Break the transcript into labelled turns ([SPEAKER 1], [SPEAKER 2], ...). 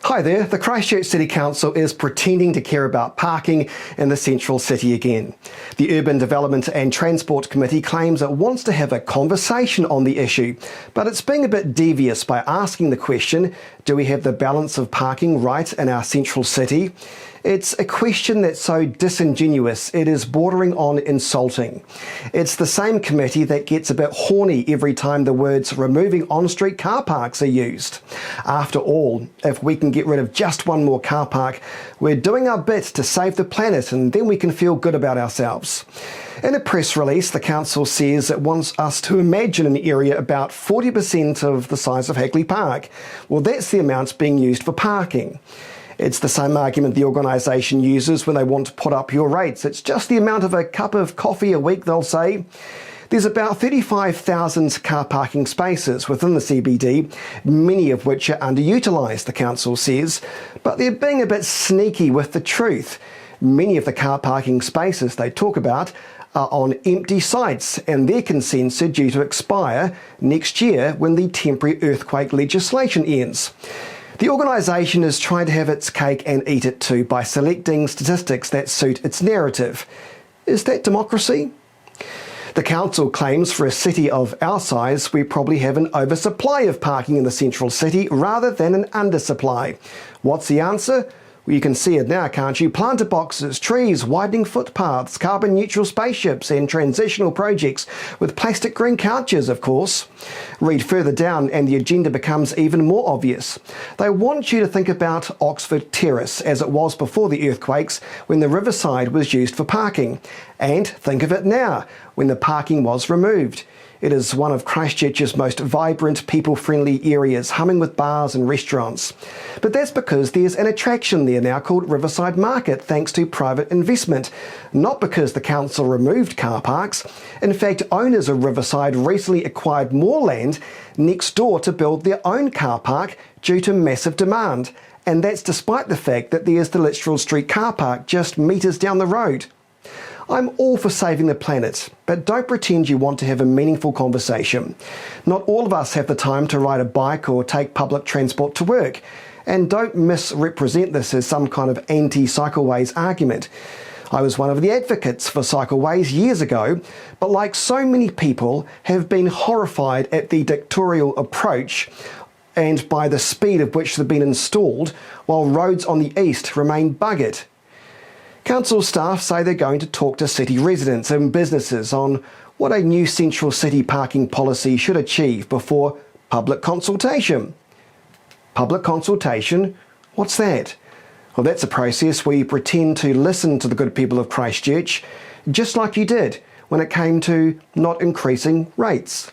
[SPEAKER 1] Hi there, the Christchurch City Council is pretending to care about parking in the central city again. The Urban Development and Transport Committee claims it wants to have a conversation on the issue, but it's being a bit devious by asking the question, do we have the balance of parking right in our central city? It's a question that's so disingenuous it is bordering on insulting. It's the same committee that gets a bit horny every time the words removing on-street car parks are used. After all, if we can get rid of just one more car park, we're doing our bit to save the planet and then we can feel good about ourselves. In a press release, the council says it wants us to imagine an area about 40% of the size of Hagley Park. Well, that's the amount being used for parking. It's the same argument the organisation uses when they want to put up your rates. It's just the amount of a cup of coffee a week, they'll say. There's about 35,000 car parking spaces within the CBD, many of which are underutilised, the council says, but they're being a bit sneaky with the truth. Many of the car parking spaces they talk about are on empty sites and their consents are due to expire next year when the temporary earthquake legislation ends. The organisation is trying to have its cake and eat it too by selecting statistics that suit its narrative. Is that democracy? The council claims for a city of our size we probably have an oversupply of parking in the central city rather than an undersupply. What's the answer? Well, you can see it now, can't you? Planter boxes, trees, widening footpaths, carbon neutral spaceships and transitional projects with plastic green couches, of course. Read further down and the agenda becomes even more obvious. They want you to think about Oxford Terrace as it was before the earthquakes when the riverside was used for parking. And think of it now, when the parking was removed. It is one of Christchurch's most vibrant, people-friendly areas, humming with bars and restaurants. But that's because there's an attraction there now called Riverside Market, thanks to private investment, not because the council removed car parks. In fact, owners of Riverside recently acquired more land next door to build their own car park due to massive demand. And that's despite the fact that there's the Litchfield Street car park just metres down the road. I'm all for saving the planet, but don't pretend you want to have a meaningful conversation. Not all of us have the time to ride a bike or take public transport to work, and don't misrepresent this as some kind of anti-cycleways argument. I was one of the advocates for cycleways years ago, but like so many people, have been horrified at the dictatorial approach and by the speed at which they've been installed, while roads on the east remain buggered. Council staff say they're going to talk to city residents and businesses on what a new central city parking policy should achieve before public consultation. Public consultation? What's that? Well, that's a process where you pretend to listen to the good people of Christchurch, just like you did when it came to not increasing rates.